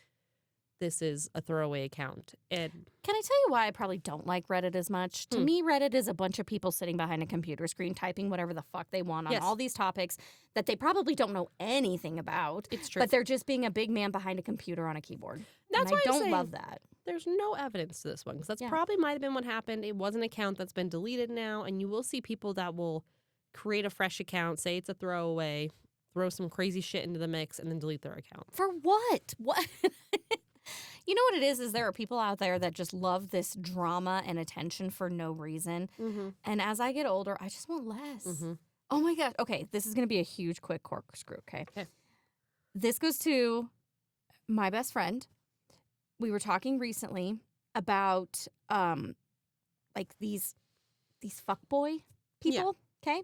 This is a throwaway account. And can I tell you why I probably don't like Reddit as much? To me, Reddit is a bunch of people sitting behind a computer screen typing whatever the fuck they want on all these topics that they probably don't know anything about. It's true. But they're just being a big man behind a computer on a keyboard. That's why I don't love that. There's no evidence to this one because that's probably might have been what happened. It was an account that's been deleted now, and you will see people that will create a fresh account, say it's a throwaway, throw some crazy shit into the mix, and then delete their account. For what? What? You know what it is there are people out there that just love this drama and attention for no reason. Mm-hmm. And as I get older, I just want less. Mm-hmm. Oh my God. Okay, this is going to be a huge, quick corkscrew, okay? This goes to my best friend. We were talking recently about like these fuckboy people, okay?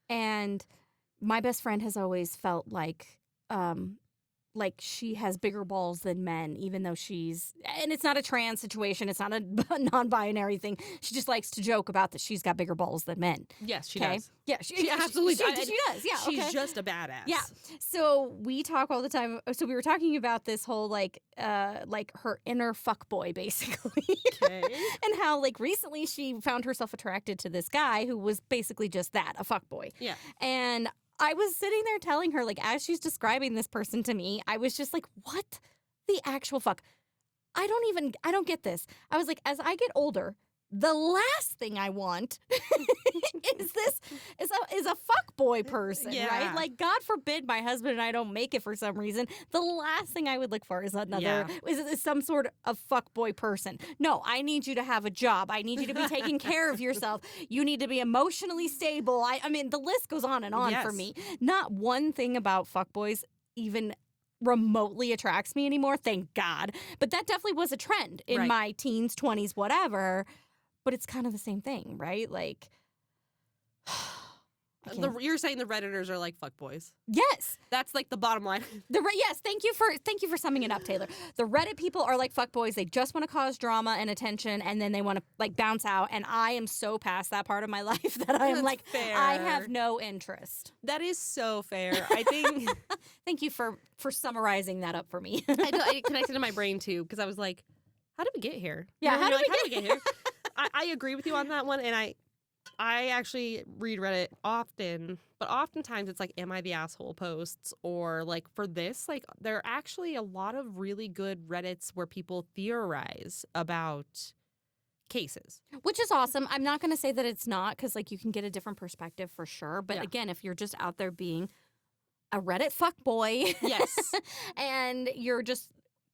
And my best friend has always felt like she has bigger balls than men, even though and it's not a trans situation. It's not a non-binary thing. She just likes to joke about that she's got bigger balls than men. Yes, she does. Yeah, she absolutely does. She does. Yeah, she's just a badass. Yeah. So we talk all the time. So we were talking about this whole like her inner fuckboy, basically. Okay. And how like recently she found herself attracted to this guy who was basically just that, a fuckboy. Yeah. And I was sitting there telling her, like, as she's describing this person to me, I was just like, what the actual fuck? I don't get this. I was like, as I get older, the last thing I want is a fuckboy person, right? Like, God forbid my husband and I don't make it for some reason. The last thing I would look for is is some sort of fuckboy person. No, I need you to have a job. I need you to be taking care of yourself. You need to be emotionally stable. I mean, the list goes on and on for me. Not one thing about fuckboys even remotely attracts me anymore, thank God. But that definitely was a trend in my teens, 20s, whatever. But it's kind of the same thing, right? Like, you're saying the Redditors are like fuckboys. Yes, that's like the bottom line. Yes, thank you for summing it up, Taylor. The Reddit people are like fuckboys. They just want to cause drama and attention, and then they want to like bounce out. And I am so past that part of my life that I am like, fair. I have no interest. That is so fair. I think. Thank you for summarizing that up for me. I connected to my brain too because I was like, how did we get here? Yeah, how did we get here? I agree with you on that one, and I actually read Reddit often, but oftentimes it's like, am I the asshole posts? Or like for this, like there are actually a lot of really good Reddits where people theorize about cases. Which is awesome. I'm not going to say that it's not because like you can get a different perspective for sure. But again, if you're just out there being a Reddit fuckboy, yes, and you're just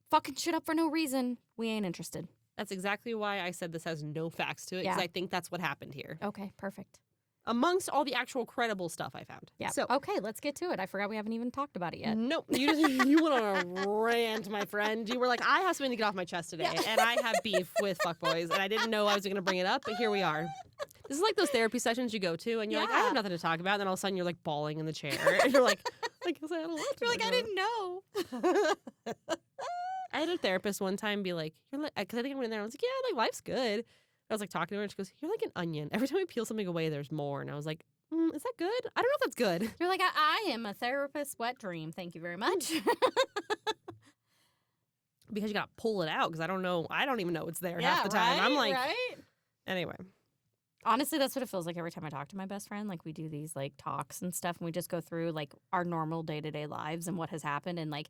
fucking shit up for no reason, we ain't interested. That's exactly why I said this has no facts to it, because I think that's what happened here. Okay, perfect. Amongst all the actual credible stuff I found. Yeah. So okay, let's get to it. I forgot we haven't even talked about it yet. Nope. You went on a rant, my friend. You were like, I have something to get off my chest today, and I have beef with fuckboys, and I didn't know I was going to bring it up, but here we are. This is like those therapy sessions you go to, and you're like, I have nothing to talk about, and then all of a sudden you're like bawling in the chair, and you're like, I guess I had a lot to You're like, I didn't know. I had a therapist one time be like, because I think I went in there and I was like, yeah, like life's good. I was like talking to her and she goes, "You're like an onion. Every time we peel something away, there's more." And I was like, is that good? I don't know if that's good. You're like, I am a therapist's wet dream. Thank you very much. Because you got to pull it out because I don't know. I don't even know it's there Yeah, half the time. I'm like, right? anyway. Honestly, that's what it feels like every time I talk to my best friend. Like, we do these, like, talks and stuff, and we just go through, like, our normal day-to-day lives and what has happened. And, like,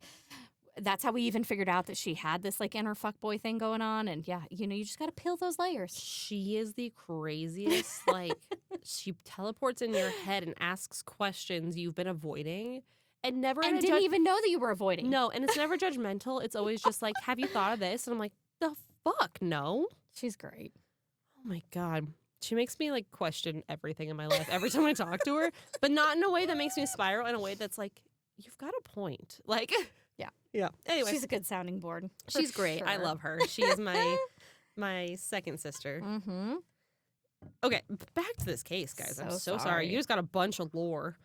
that's how we even figured out that she had this, like, inner fuckboy thing going on. And, yeah, you know, you just got to peel those layers. She is the craziest. Like, she teleports in your head and asks questions you've been avoiding. And never And didn't even know that you were avoiding. No, and it's never judgmental. It's always just like, have you thought of this? And I'm like, the fuck, no. She's great. Oh, my God. She makes me, like, question everything in my life every time I talk to her. But not in a way that makes me spiral, in a way that's like, you've got a point. Like, Yeah. Yeah. Anyway. She's a good sounding board. She's great. I love her. She is my second sister. Mm-hmm. Okay, back to this case, guys. I'm so sorry. sorry. You just got a bunch of lore.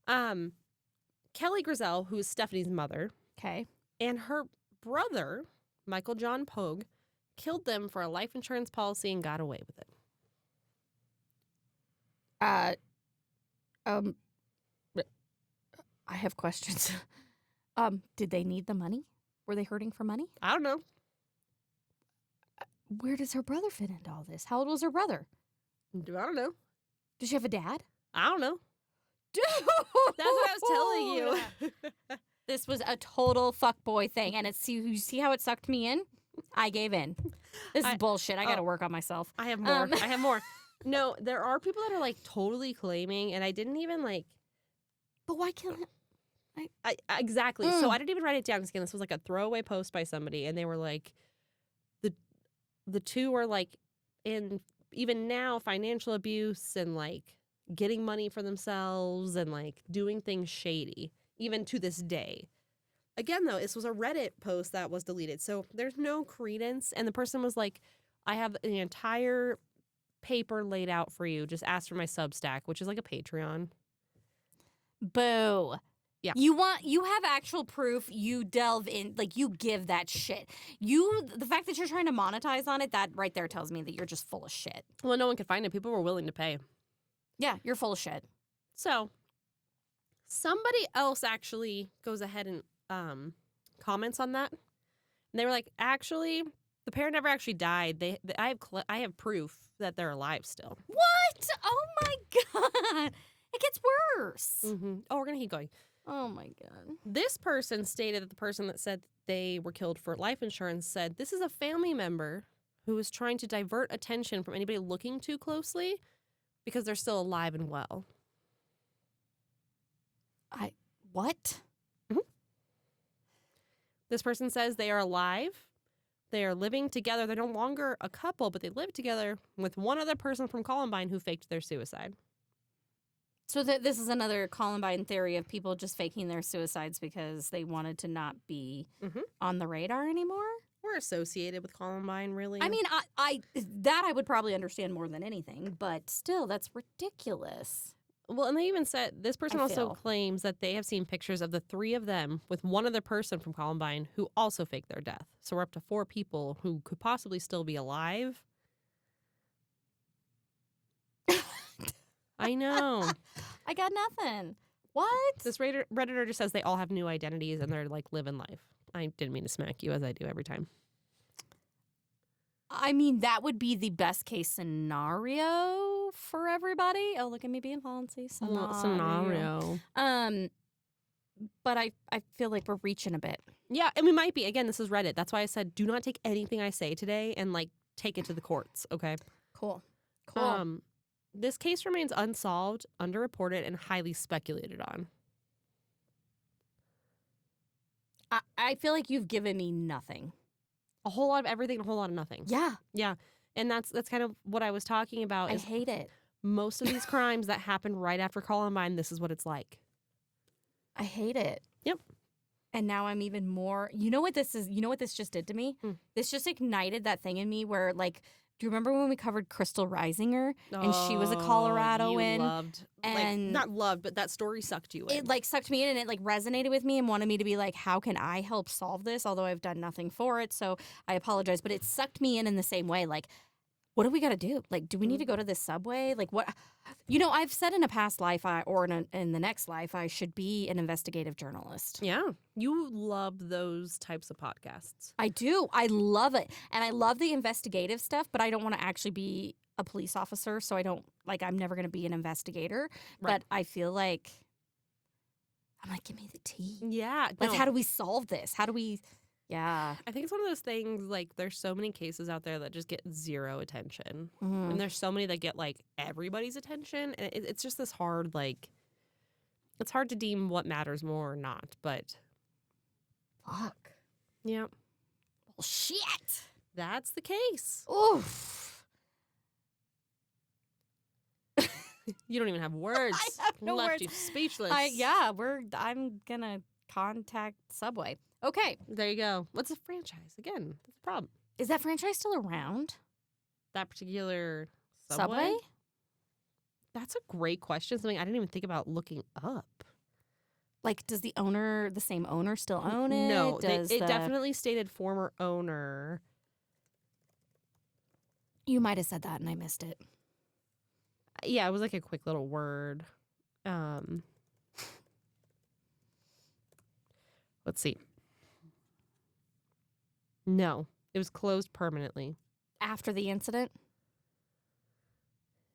Kelly Grizzell, who is Stephanie's mother, Okay. and her brother, Michael John Pogue, killed them for a life insurance policy and got away with it. I have questions. Did they need the money? Were they hurting for money? I don't know. Where does her brother fit into all this? How old was her brother? I don't know. Does she have a dad? I don't know. Dude! That's what I was telling you. This was a total fuckboy thing, and you see how it sucked me in? I gave in. This is bullshit. I got to work on myself. I have more. I have more. No, there are people that are like totally claiming, and I didn't even like. But why kill him? Exactly. So I didn't even write it down because again, this was like a throwaway post by somebody, and they were like, the two are like in even now financial abuse and like getting money for themselves and like doing things shady, even to this day. Again, though, this was a Reddit post that was deleted, so there's no credence. And the person was like, I have an entire paper laid out for you. Just ask for my Substack, which is like a Patreon. Boo. Yeah. You have actual proof, you delve in, like, you give that shit. The fact that you're trying to monetize on it, that right there tells me that you're just full of shit. Well, no one could find it. People were willing to pay. Yeah, you're full of shit. So somebody else actually goes ahead and comments on that. And they were like, actually, the parent never actually died. I have proof that they're alive still. What? Oh my God. It gets worse. Mm-hmm. Oh, we're going to keep going. Oh my God. This person stated that the person that said they were killed for life insurance said, this is a family member who is trying to divert attention from anybody looking too closely because they're still alive and well. What? Mm-hmm. This person says they are alive. They are living together. They're no longer a couple, but they live together with one other person from Columbine who faked their suicide. So this is another Columbine theory of people just faking their suicides because they wanted to not be on the radar anymore? We're associated with Columbine, really. I mean, I would probably understand more than anything, but still, that's ridiculous. Well, and they even said, this person also claims that they have seen pictures of the three of them with one other person from Columbine who also faked their death. So we're up to 4 people who could possibly still be alive. I know. I got nothing. What? This Redditor just says they all have new identities and they're like living life. I didn't mean to smack you as I do every time. I mean, that would be the best case scenario for everybody. Oh, look at me being fancy. Scenario. But I feel like we're reaching a bit. Yeah, and we might be. Again, this is Reddit. That's why I said do not take anything I say today and like take it to the courts, okay? Cool. This case remains unsolved, underreported, and highly speculated on. I feel like you've given me nothing. A whole lot of everything, a whole lot of nothing. Yeah. Yeah. And that's kind of what I was talking about. I hate it. Most of these crimes that happened right after Columbine, this is what it's like. I hate it. Yep. And now I'm even more. You know what this is? You know what this just did to me? This just ignited that thing in me where, like, do you remember when we covered Crystal Risinger and she was a Coloradoan? Loved, and like, not loved, but that story sucked you in. It like sucked me in and it like resonated with me and wanted me to be like, how can I help solve this? Although I've done nothing for it, so I apologize. But it sucked me in the same way. Like, what do we got to do? Like, do we need to go to this subway? Like, what? You know, I've said in a past life, in the next life, I should be an investigative journalist. Yeah. You love those types of podcasts. I do. I love it. And I love the investigative stuff, but I don't want to actually be a police officer. So I'm never going to be an investigator. Right. But I feel like, I'm like, give me the tea. Yeah. Like, no. how do we solve this? How do we, yeah. I think it's one of those things, like, there's so many cases out there that just get zero attention. Mhm. And there's so many that get, like, everybody's attention. And it's just this hard, like, it's hard to deem what matters more or not. But, Fuck. yeah, Well, shit. that's the case. Oof. You don't even have words. I have no Left words. you speechless. I'm gonna contact Subway. Okay. There you go. What's a franchise? Again, that's a problem. Is that franchise still around? That particular Subway? That's a great question. Something I didn't even think about looking up. Like, does the same owner still own it? No, Does it definitely stated former owner. You might have said that and I missed it. Yeah, it was like a quick little word. Let's see. No, it was closed permanently. After the incident?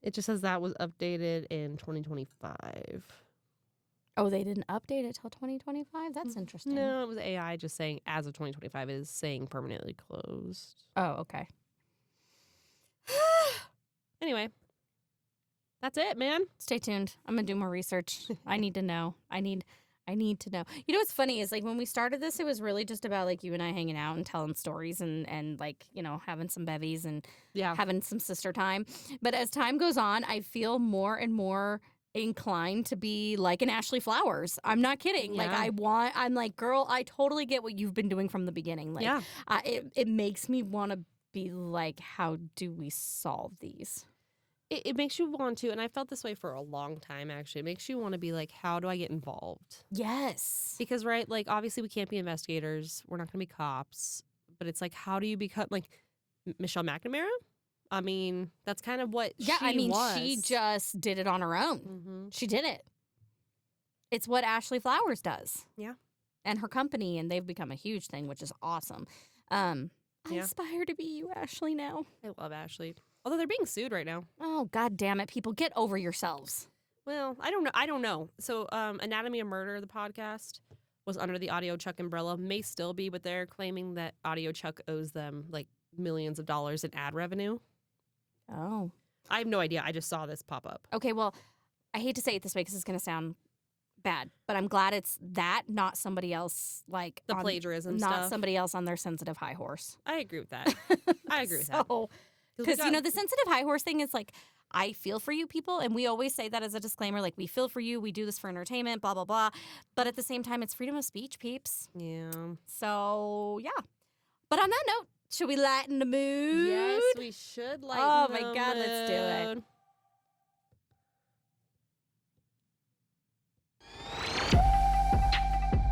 It just says that was updated in 2025. Oh, they didn't update it till 2025? That's interesting. No, it was AI just saying as of 2025 it is saying permanently closed. Oh, okay. Anyway, that's it, man. Stay tuned. I'm gonna do more research. I need to know. I need to know. You know what's funny is, like, when we started this, it was really just about, like, you and I hanging out and telling stories and like, you know, having some bevies and Yeah. having some sister time. But as time goes on, I feel more and more inclined to be like an Ashley Flowers. I'm not kidding. Like, Yeah. I'm like, girl, I totally get what you've been doing from the beginning. Like, Yeah. it makes me want to be like, how do we solve these? It makes you want to, and I felt this way for a long time, actually. It makes you want to be like, how do I get involved? Yes. Because, right, like, obviously we can't be investigators. We're not going to be cops. But it's like, how do you become, like, Michelle McNamara? I mean, that's kind of what she was. She just did it on her own. Mm-hmm. She did it. It's what Ashley Flowers does. Yeah. And her company, and they've become a huge thing, which is awesome. I Yeah. aspire to be you, Ashley, now. I love Ashley. Although they're being sued right now. Oh, God damn it. People, get over yourselves. Well, I don't know. So, Anatomy of Murder, the podcast, was under the Audio Chuck umbrella. May still be, but they're claiming that Audio Chuck owes them, like, millions of dollars in ad revenue. Oh. I have no idea. I just saw this pop up. Okay, well, I hate to say it this way because it's going to sound bad, but I'm glad it's that, not somebody else, like, The on- plagiarism not stuff. somebody else on their sensitive high horse. I agree with that. I agree with that. Because, you know, the sensitive high horse thing is like, I feel for you people. And we always say that as a disclaimer, like, we feel for you. We do this for entertainment, blah, blah, blah. But at the same time, it's freedom of speech, peeps. Yeah. So, yeah. But on that note, should we lighten the mood? Yes, we should lighten Oh, my the God, let's do it. mood.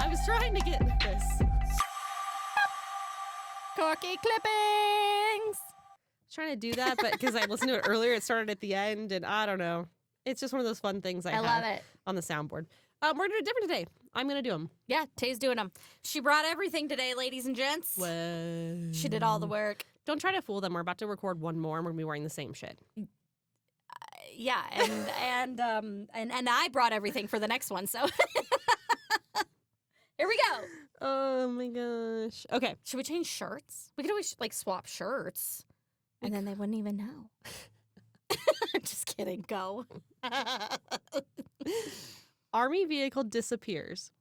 I was trying to get this. Corky clippings. Trying to do that, but because I listened to it earlier, it started at the end, and I don't know. It's just one of those fun things I love have it. on the soundboard. We're going to do it different today. I'm going to do them. Yeah, Tay's doing them. She brought everything today, ladies and gents. Whoa. She did all the work. Don't try to fool them. We're about to record one more, and we're going to be wearing the same shit. Yeah, and I brought everything for the next one, so here we go. Oh, my gosh. Okay. Should we change shirts? We could always, like, swap shirts, and then they wouldn't even know. Just kidding. Go. Army vehicle disappears.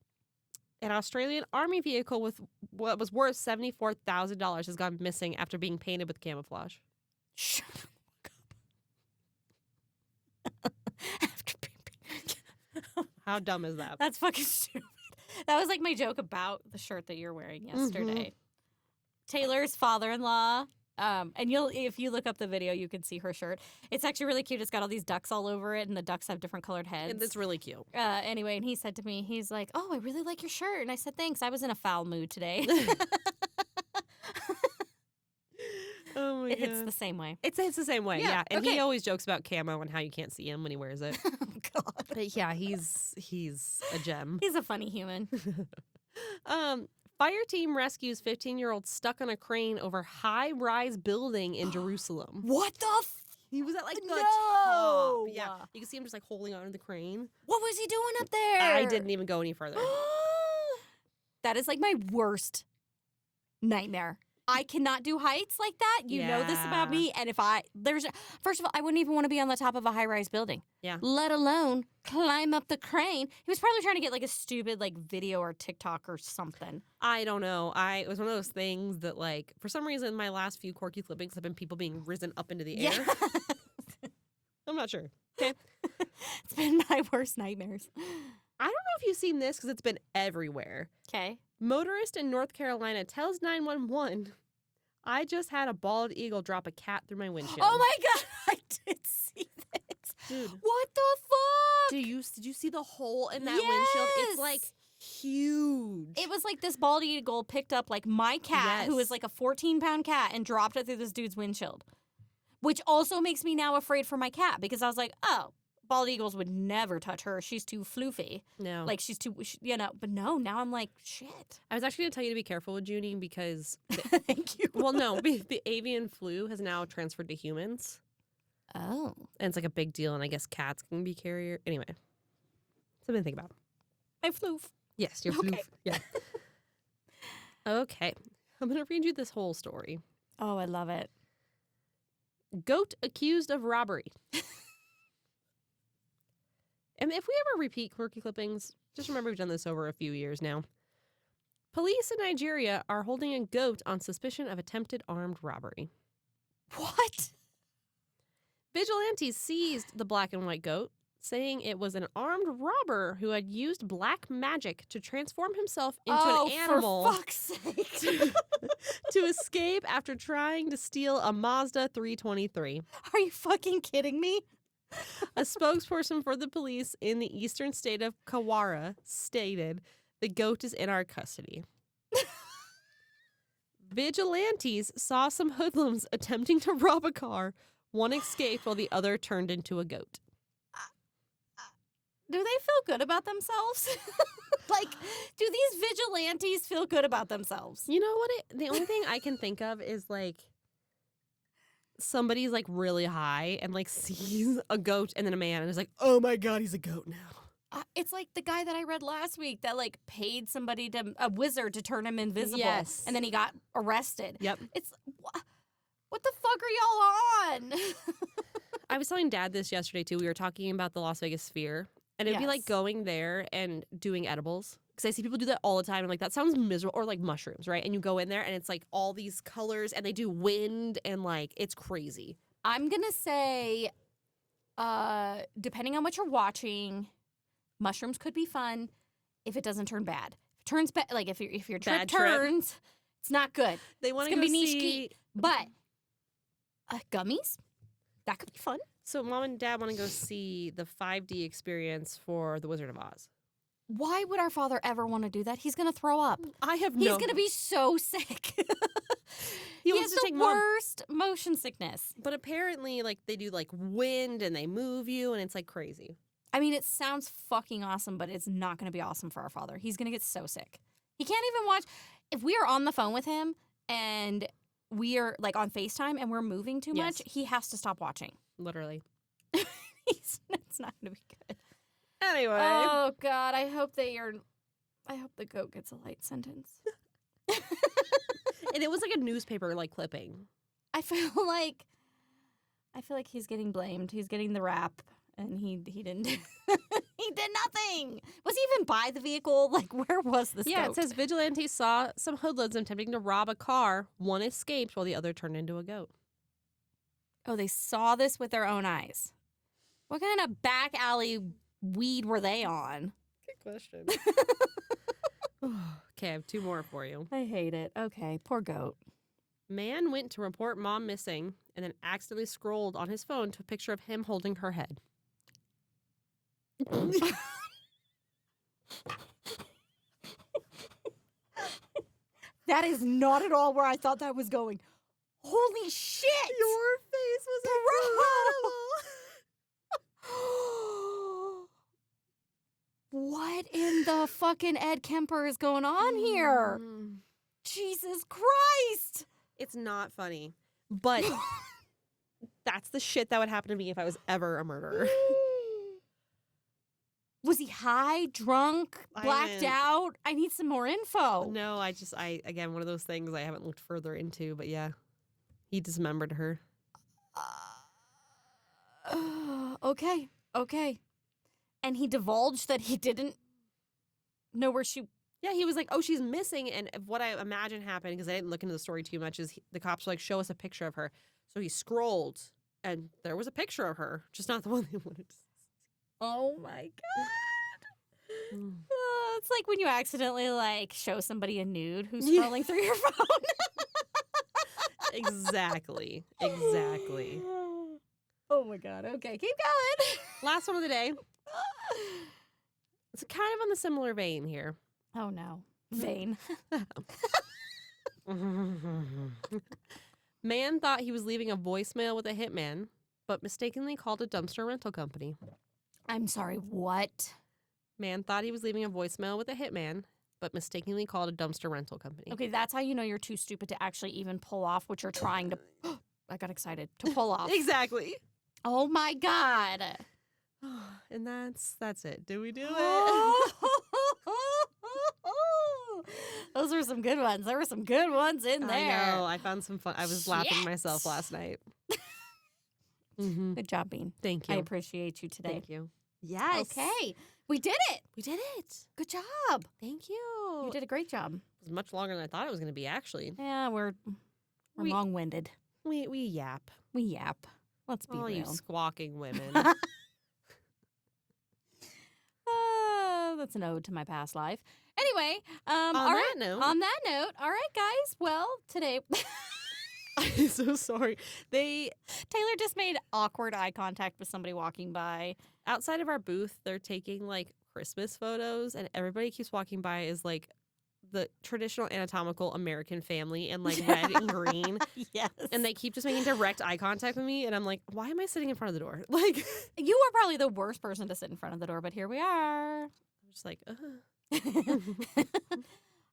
An Australian army vehicle with what was worth $74,000 has gone missing after being painted with camouflage. Shut up. After being How dumb is that? That's fucking stupid. That was like my joke about the shirt that you're wearing yesterday. Taylor's father-in-law. And if you look up the video, you can see her shirt. It's actually really cute. It's got all these ducks all over it, and the ducks have different colored heads. It's really cute. Anyway, and he said to me, he's like, "Oh, I really like your shirt." And I said, "Thanks. I was in a foul mood today." Oh my It god. hits the same way. It's the same way, Yeah, yeah. And he okay. always jokes about camo and how you can't see him when he wears it. Oh, God. But yeah, he's a gem. He's a funny human. Fire team rescues 15-year-old stuck on a crane over high-rise building in Jerusalem. What the He was at like the No! top. Yeah, you can see him just like holding on to the crane. What was he doing up there? I didn't even go any further. That is like my worst nightmare. I cannot do heights like that. You know this about Yeah. me. And if first of all, I wouldn't even want to be on the top of a high rise building. Yeah. Let alone climb up the crane. He was probably trying to get like a stupid like video or TikTok or something. I don't know. It was one of those things that like for some reason my last few Corky clippings have been people being risen up into the air. Yeah. I'm not sure. Okay. It's been my worst nightmares. I don't know if you've seen this because it's been everywhere. Okay. Motorist in North Carolina tells 911, I just had a bald eagle drop a cat through my windshield. Oh my God. I did see this. Dude. What the fuck? Did you see the hole in that windshield? It's Yes. like huge. It was like this bald eagle picked up like my cat, who Yes. is like a 14-pound cat, and dropped it through this dude's windshield. Which also makes me now afraid for my cat because I was like, oh, bald eagles would never touch her. She's too floofy. No. Like she's too, but no, now I'm like, shit. I was actually going to tell you to be careful with Junie because, Thank you. well, no, the avian flu has now transferred to humans. Oh. And it's like a big deal. And I guess cats can be carrier. Anyway, something to think about. I floof. Yes, you're Okay. floof. Yeah. Okay. I'm going to read you this whole story. Oh, I love it. Goat accused of robbery. And if we ever repeat quirky clippings, just remember we've done this over a few years now. Police in Nigeria are holding a goat on suspicion of attempted armed robbery. What? Vigilantes seized the black and white goat, saying it was an armed robber who had used black magic to transform himself into an animal for fuck's sake. to escape after trying to steal a Mazda 323. Are you fucking kidding me? A spokesperson for the police in the eastern state of Kawara stated, the goat is in our custody. Vigilantes saw some hoodlums attempting to rob a car. One escaped while the other turned into a goat. Do they feel good about themselves? Like, do these vigilantes feel good about themselves? You know what? The only thing I can think of is like somebody's like really high and like sees a goat and then a man and is like, oh my God, he's a goat now. It's like the guy that I read last week that like paid somebody a wizard to turn him invisible. Yes. And then he got arrested. Yep. It's what the fuck are y'all on? I was telling Dad this yesterday too. We were talking about the Las Vegas Sphere. And it'd be like Yes. going there and doing edibles. Because I see people do that all the time. And like, that sounds miserable. Or like mushrooms, right? And you go in there and it's like all these colors and they do wind and like, it's crazy. I'm gonna say, depending on what you're watching, mushrooms could be fun if it doesn't turn bad. If it turns bad, like if your trip Bad trip. turns, it's not good. They want It's to gonna go be niche see... geek. But gummies, that could be fun. So Mom and Dad want to go see the 5D experience for The Wizard of Oz. Why would our father ever want to do that? He's gonna throw up. I have He's no... gonna be so sick. He He wants has to the take Mom. worst motion sickness. But apparently, like, they do, like, wind and they move you and it's, like, crazy. I mean, it sounds fucking awesome, but it's not gonna be awesome for our father. He's gonna get so sick. He can't even watch. If we are on the phone with him and we are, like, on FaceTime and we're moving too Yes. much, he has to stop watching. Literally. It's not gonna be good. Anyway. Oh, God. I hope the goat gets a light sentence. And it was, like, a newspaper, like, clipping. I feel like he's getting blamed. He's getting the rap, and he didn't. He did nothing. Was he even by the vehicle? Like, where was this? Yeah, goat? it says vigilantes saw some hoodlums attempting to rob a car. One escaped while the other turned into a goat. Oh, they saw this with their own eyes. What kind of back alley weed were they on? Good question. Okay, I have two more for you. I hate it. Okay, poor goat. Man went to report mom missing and then accidentally scrolled on his phone to a picture of him holding her head. That is not at all where I thought that was going. Holy shit! Your face was Bro! What in the fucking Ed Kemper is going on here? Mm. Jesus Christ! It's not funny, but that's the shit that would happen to me if I was ever a murderer. Was he high, drunk, blacked out? I need some more info. No, again, one of those things I haven't looked further into, but yeah, he dismembered her. Okay. And he divulged that he didn't know where she... Yeah, he was like, oh, she's missing. And what I imagine happened, because I didn't look into the story too much, is the cops were like, show us a picture of her. So he scrolled, and there was a picture of her, just not the one they wanted to see. Oh, my God. It's like when you accidentally, like, show somebody a nude who's scrolling through your phone. Exactly. Oh, my God. Okay, keep going. Last one of the day. It's kind of on the similar vein here. Oh, no. Vain. Man thought he was leaving a voicemail with a hitman, but mistakenly called a dumpster rental company. I'm sorry, what? Man thought he was leaving a voicemail with a hitman, but mistakenly called a dumpster rental company. Okay, that's how you know you're too stupid to actually even pull off what you're trying to... I got excited. To pull off. Exactly. Oh, my God. And that's it. Did we do it? Those were some good ones. There were some good ones in there. I know. I found some fun. I was laughing at myself last night. Good job, Bean. Thank you. I appreciate you today. Thank you. Yes. Okay. We did it. We did it. Good job. Thank you. You did a great job. It was much longer than I thought it was going to be, actually. Yeah, we're long-winded. We yap. We yap. Let's be All real. you squawking women. That's an ode to my past life. Anyway, On that note, all right, guys. Well, today I'm so sorry. Taylor just made awkward eye contact with somebody walking by. Outside of our booth, they're taking like Christmas photos, and everybody keeps walking by is like the traditional anatomical American family in like red and green. Yes. And they keep just making direct eye contact with me, and I'm like, why am I sitting in front of the door? Like, You are probably the worst person to sit in front of the door, but here we are. I'm just like,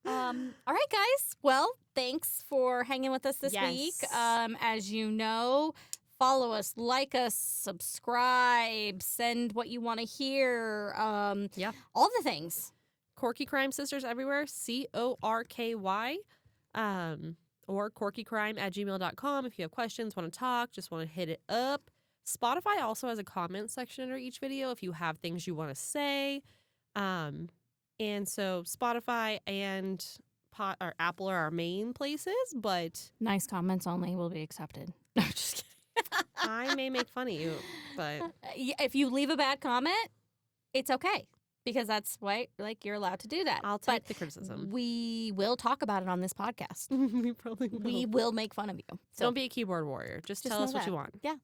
All right, guys. Well, thanks for hanging with us this week. As you know, follow us, like us, subscribe, send what you want to hear. All the things. Corky Crime Sisters everywhere, CORKY, or corkycrime@gmail.com. If you have questions, want to talk, just want to hit it up. Spotify also has a comment section under each video if you have things you want to say. And so Spotify and Apple are our main places, but Nice comments only will be accepted. No, just kidding. I may make fun of you, but If you leave a bad comment, it's okay. Because that's why, like, you're allowed to do that. I'll take the criticism. We will talk about it on this podcast. We probably will. We will make fun of you. So Don't be a keyboard warrior. Just tell know us what that. you want. Yeah.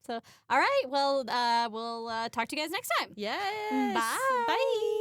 So, all right. Well, we'll talk to you guys next time. Yes. Bye. Bye.